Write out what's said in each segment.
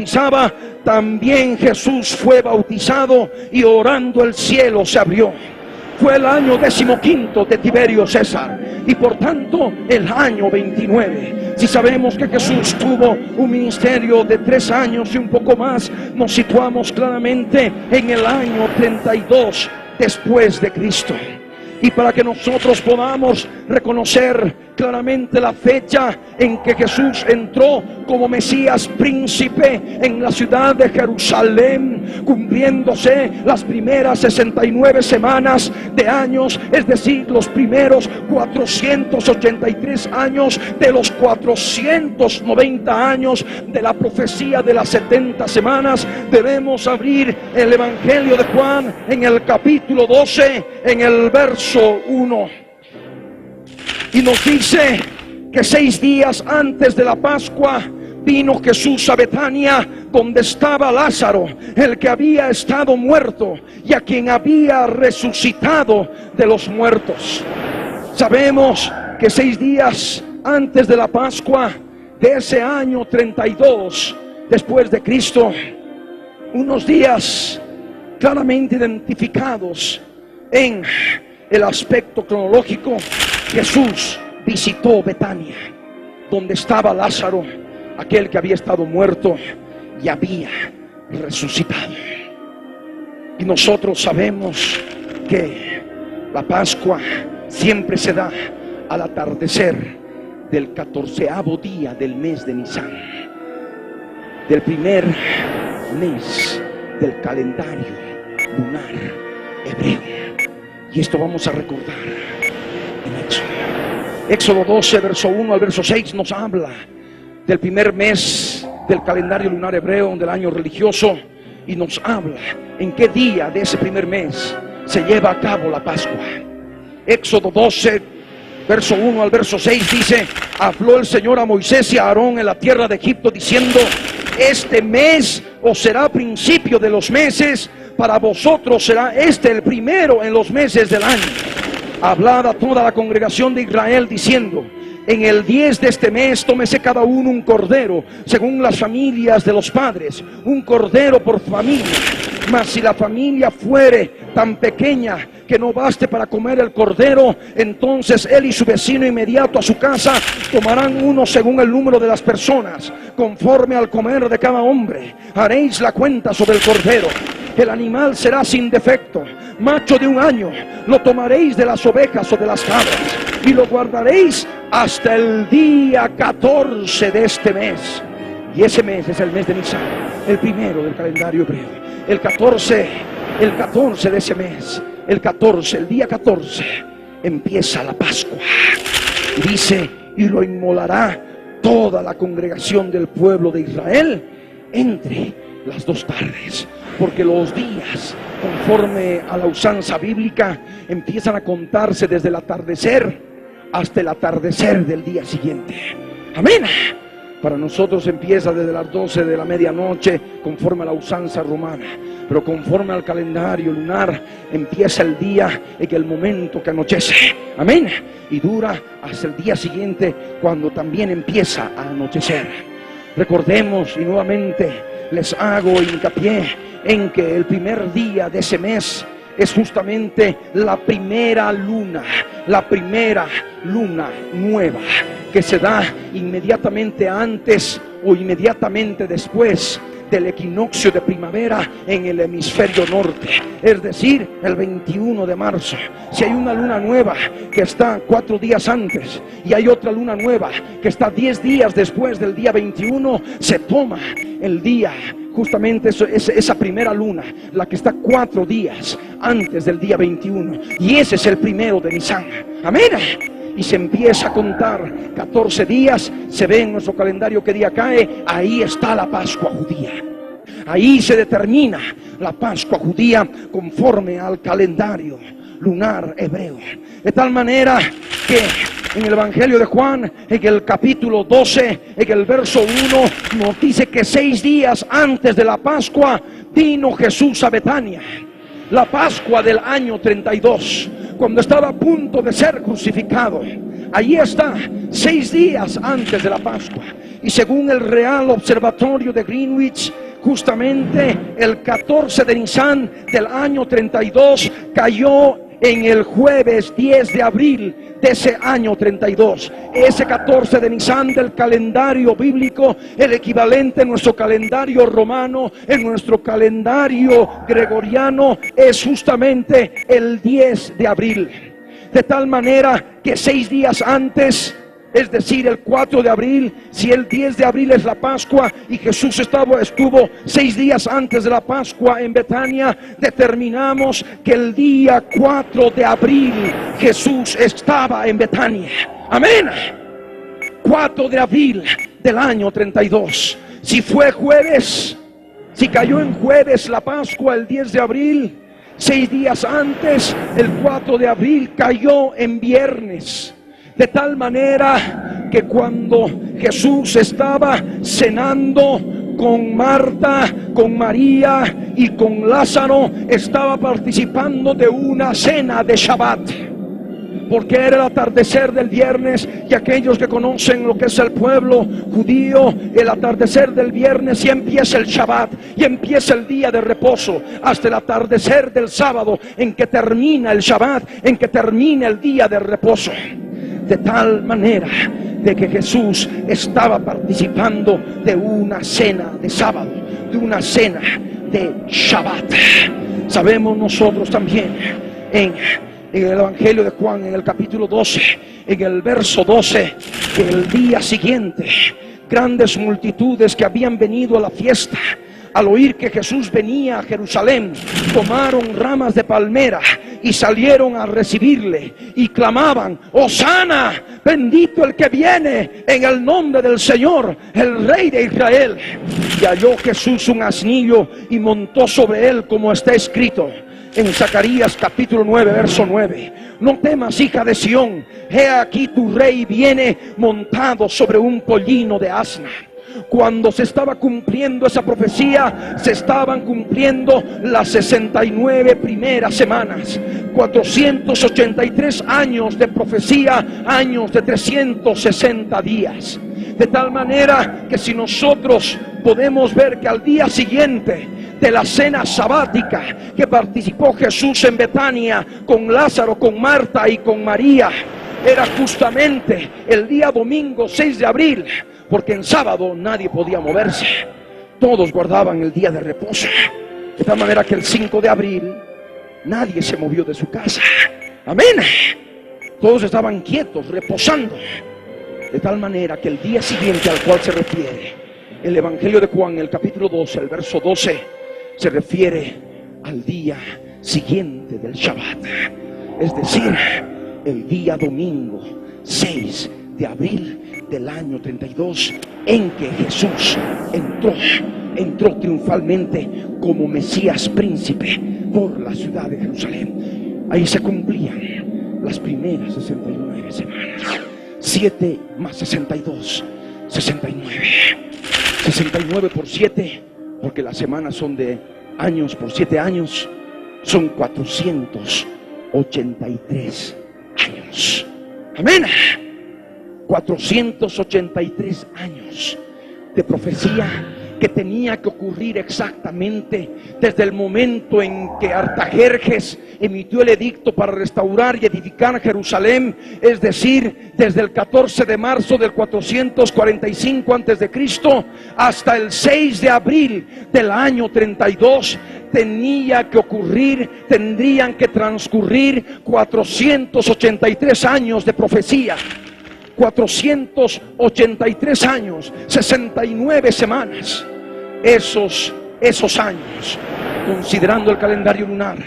bautizaba, también Jesús fue bautizado, y orando el cielo se abrió. Fue el año 15 de Tiberio César, y por tanto el año 29. Si sabemos que Jesús tuvo un ministerio de 3 años y un poco más, nos situamos claramente en el año 32 después de Cristo. Y para que nosotros podamos reconocer claramente la fecha en que Jesús entró como Mesías príncipe en la ciudad de Jerusalén, cumpliéndose las primeras 69 semanas de años, es decir, los primeros 483 años de los 490 años de la profecía de las 70 semanas, debemos abrir el Evangelio de Juan en el capítulo 12, en el verso 1. Y nos dice que 6 días antes de la Pascua vino Jesús a Betania, donde estaba Lázaro, el que había estado muerto y a quien había resucitado de los muertos. Sabemos que 6 días antes de la Pascua de ese año 32 después de Cristo, unos días claramente identificados en el aspecto cronológico, Jesús visitó Betania, donde estaba Lázaro, aquel que había estado muerto y había resucitado. Y nosotros sabemos que la Pascua siempre se da al atardecer del 14º día del mes de Nisan, del primer mes del calendario lunar hebreo. Y esto vamos a recordar en Éxodo 12, verso 1 al verso 6 nos habla del primer mes del calendario lunar hebreo, del año religioso, y nos habla en qué día de ese primer mes se lleva a cabo la Pascua. Éxodo 12, verso 1 al verso 6 dice: habló el Señor a Moisés y a Aarón en la tierra de Egipto diciendo: este mes os será principio de los meses, para vosotros será este el primero en los meses del año. Hablad a toda la congregación de Israel diciendo: en el 10 de este mes tómese cada uno un cordero según las familias de los padres, un cordero por familia. Mas si la familia fuere tan pequeña que no baste para comer el cordero, entonces él y su vecino inmediato a su casa tomarán uno según el número de las personas, conforme al comer de cada hombre. Haréis la cuenta sobre el cordero. El animal será sin defecto, macho de 1 año. Lo tomaréis de las ovejas o de las cabras y lo guardaréis hasta el día 14 de este mes. Y ese mes es el mes de Nisan, el primero del calendario hebreo. El 14 de ese mes, el día 14, empieza la Pascua. Y dice: y lo inmolará toda la congregación del pueblo de Israel entre las 2 tardes. Porque los días, conforme a la usanza bíblica, empiezan a contarse desde el atardecer hasta el atardecer del día siguiente. Amén. Para nosotros empieza desde las 12 de la medianoche, conforme a la usanza romana. Pero conforme al calendario lunar, empieza el día en el momento que anochece. Amén. Y dura hasta el día siguiente, cuando también empieza a anochecer. Recordemos, y nuevamente les hago hincapié en que el primer día de ese mes es justamente la primera luna nueva, que se da inmediatamente antes o inmediatamente después del equinoccio de primavera en el hemisferio norte, es decir, el 21 de marzo. Si hay una luna nueva que está 4 días antes y hay otra luna nueva que está 10 días después del día 21, se toma el día, justamente esa primera luna, la que está 4 días antes del día 21, y ese es el primero de Nisan. Amén. Y se empieza a contar 14 días, se ve en nuestro calendario qué día cae. Ahí está la Pascua judía. Ahí se determina la Pascua judía conforme al calendario lunar hebreo. De tal manera que en el Evangelio de Juan, en el capítulo 12, en el verso 1, nos dice que 6 días antes de la Pascua vino Jesús a Betania. La Pascua del año 32. cuando estaba a punto de ser crucificado. Allí está, 6 días antes de la Pascua. Y según el Real Observatorio de Greenwich, justamente el 14 de Nisan del año 32 cayó en el jueves 10 de abril de ese año 32. Ese 14 de Nisan del calendario bíblico, el equivalente en nuestro calendario romano, en nuestro calendario gregoriano, es justamente el 10 de abril. De tal manera que 6 días antes, es decir, el 4 de abril, si el 10 de abril es la Pascua y Jesús estuvo 6 días antes de la Pascua en Betania, determinamos que el día 4 de abril Jesús estaba en Betania. Amén. 4 de abril del año 32. Si fue jueves, si cayó en jueves la Pascua el 10 de abril, 6 días antes, el 4 de abril cayó en viernes. De tal manera que cuando Jesús estaba cenando con Marta, con María y con Lázaro, estaba participando de una cena de Shabbat, porque era el atardecer del viernes. Y aquellos que conocen lo que es el pueblo judío, el atardecer del viernes y empieza el Shabbat, y empieza el día de reposo, hasta el atardecer del sábado, en que termina el Shabbat, en que termina el día de reposo. De tal manera de que Jesús estaba participando de una cena de sábado, de una cena de Shabbat. Sabemos nosotros también en el Evangelio de Juan, en el capítulo 12, en el verso 12, que el día siguiente grandes multitudes que habían venido a la fiesta, al oír que Jesús venía a Jerusalén, tomaron ramas de palmera y salieron a recibirle y clamaban: Hosana, bendito el que viene en el nombre del Señor, el Rey de Israel. Y halló Jesús un asnillo y montó sobre él, como está escrito en Zacarías capítulo 9, verso 9: no temas, hija de Sión, he aquí tu rey viene montado sobre un pollino de asna. Cuando se estaba cumpliendo esa profecía, se estaban cumpliendo las 69 primeras semanas. 483 años de profecía, años de 360 días. De tal manera que si nosotros podemos ver que al día siguiente de la cena sabática que participó Jesús en Betania con Lázaro, con Marta y con María, era justamente el día domingo 6 de abril, porque en sábado nadie podía moverse, todos guardaban el día de reposo. De tal manera que el 5 de abril nadie se movió de su casa. Amén. Todos estaban quietos, reposando. De tal manera que el día siguiente al cual se refiere el Evangelio de Juan, el capítulo 12, el verso 12, se refiere al día siguiente del Shabbat, es decir, el día domingo 6 de abril del año 32, en que Jesús entró triunfalmente como Mesías príncipe por la ciudad de Jerusalén. Ahí se cumplían las primeras 69 semanas. 7 más 62, 69. 69 por 7, porque las semanas son de años por 7 años, son 483 años. Amén. 483 años de profecía que tenía que ocurrir exactamente desde el momento en que Artajerjes emitió el edicto para restaurar y edificar Jerusalén, es decir, desde el 14 de marzo del 445 a.C. hasta el 6 de abril del año 32, tendrían que transcurrir 483 años de profecía. 483 años, 69 semanas. Esos años, considerando el calendario lunar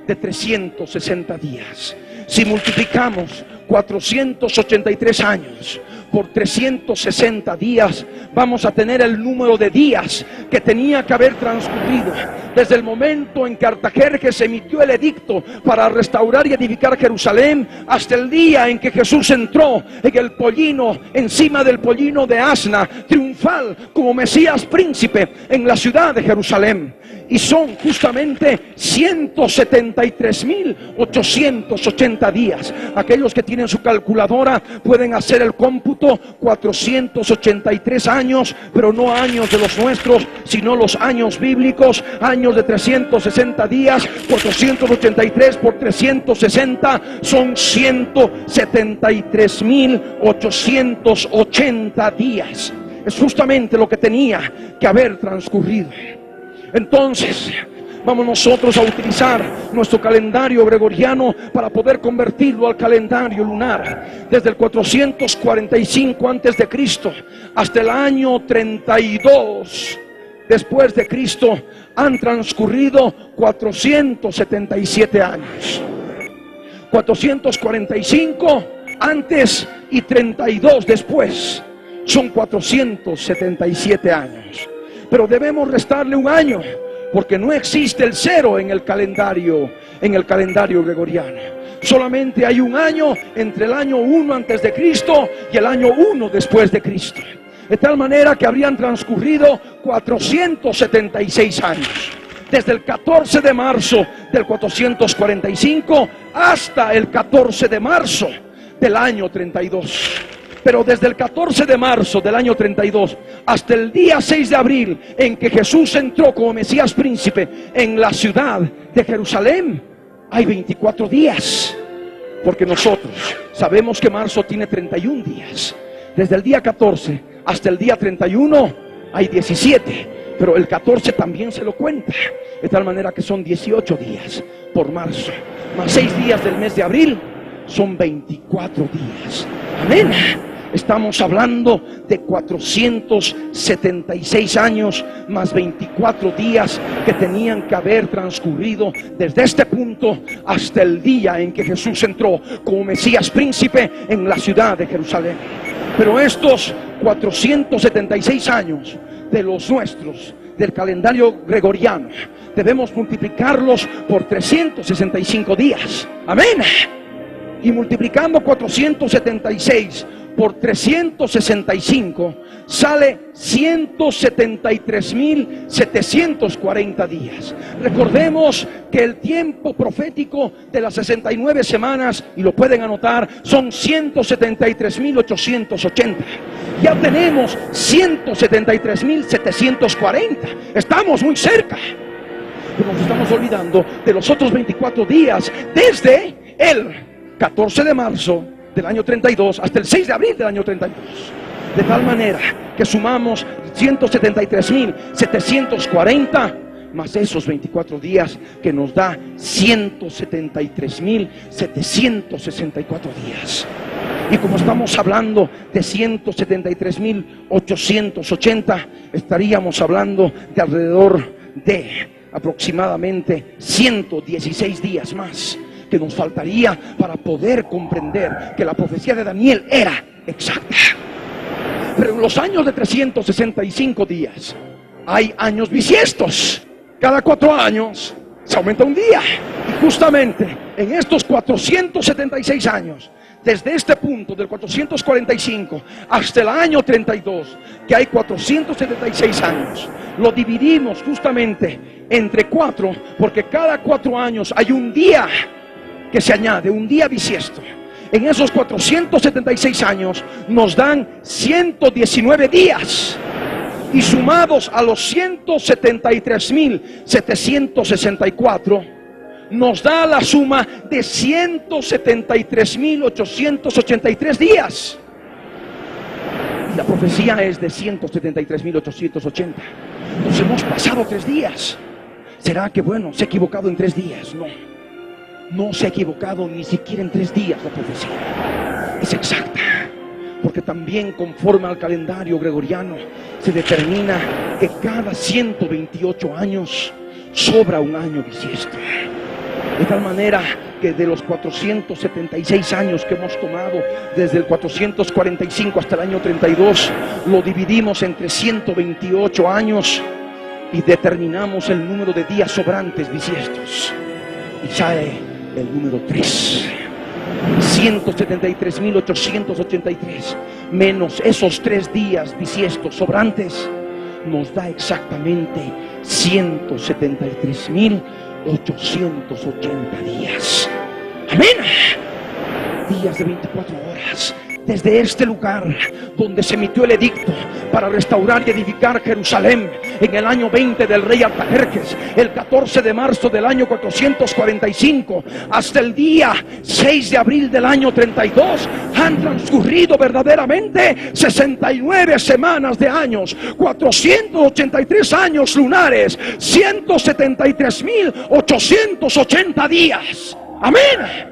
de 360 días, si multiplicamos 483 años por 360 días, vamos a tener el número de días que tenía que haber transcurrido desde el momento en que Artajerjes emitió el edicto para restaurar y edificar Jerusalén, hasta el día en que Jesús entró en el pollino, encima del pollino de asna, triunfalmente triunfal como Mesías príncipe en la ciudad de Jerusalén. Y son justamente 173.880 días. Aquellos que tienen su calculadora pueden hacer el cómputo: 483 años, pero no años de los nuestros, sino los años bíblicos, años de 360 días. 483 por 360 son 173.880 días. Es justamente lo que tenía que haber transcurrido. Entonces, vamos nosotros a utilizar nuestro calendario gregoriano para poder convertirlo al calendario lunar. Desde el 445 antes de Cristo hasta el año 32 después de Cristo han transcurrido 477 años. 445 antes y 32 después son 477 años. Pero debemos restarle un año, porque no existe el cero en el calendario gregoriano. Solamente hay un año entre el año 1 antes de Cristo y el año 1 después de Cristo. De tal manera que habrían transcurrido 476 años. Desde el 14 de marzo del 445 hasta el 14 de marzo del año 32. Pero desde el 14 de marzo del año 32 hasta el día 6 de abril en que Jesús entró como Mesías príncipe en la ciudad de Jerusalén, hay 24 días. Porque nosotros sabemos que marzo tiene 31 días. Desde el día 14 hasta el día 31 hay 17. Pero el 14 también se lo cuenta. De tal manera que son 18 días por marzo. Más 6 días del mes de abril son 24 días. Amén. Estamos hablando de 476 años más 24 días que tenían que haber transcurrido desde este punto hasta el día en que Jesús entró como Mesías príncipe en la ciudad de Jerusalén. Pero estos 476 años de los nuestros, del calendario gregoriano, debemos multiplicarlos por 365 días. Amén. Y multiplicando 476 por 365 sale 173.740 días. Recordemos que el tiempo profético de las 69 semanas, y lo pueden anotar, son 173.880. Ya tenemos 173.740. Estamos muy cerca. Pero nos estamos olvidando de los otros 24 días desde el 14 de marzo del año 32 hasta el 6 de abril del año 32. De tal manera que sumamos 173.740 más esos 24 días, que nos da 173.764 días. Y como estamos hablando de 173.880, estaríamos hablando de alrededor de aproximadamente 116 días más que nos faltaría para poder comprender que la profecía de Daniel era exacta. Pero en los años de 365 días hay años bisiestos. Cada 4 años se aumenta un día. Y justamente en estos 476 años, desde este punto del 445 hasta el año 32, que hay 476 años, lo dividimos justamente entre 4, porque cada 4 años hay un día que se añade, un día bisiesto. En esos 476 años nos dan 119 días. Y sumados a los 173.764, nos da la suma de 173.883 días. Y la profecía es de 173.880. Nos hemos pasado 3 días. ¿Será que bueno, se ha equivocado en 3 días? No se ha equivocado ni siquiera en 3 días la profecía. Es exacta. Porque también conforme al calendario gregoriano se determina que cada 128 años sobra un año bisiesto. De tal manera que de los 476 años que hemos tomado, desde el 445 hasta el año 32, lo dividimos entre 128 años y determinamos el número de días sobrantes bisiestos. Y sale el número 3. 173.883. menos esos 3 días bisiestos sobrantes, nos da exactamente 173.880 días. Amén. Días de 24 horas. Desde este lugar donde se emitió el edicto para restaurar y edificar Jerusalén en el año 20 del rey Artajerjes, el 14 de marzo del año 445, hasta el día 6 de abril del año 32, han transcurrido verdaderamente 69 semanas de años, 483 años lunares, 173.880 días. Amén.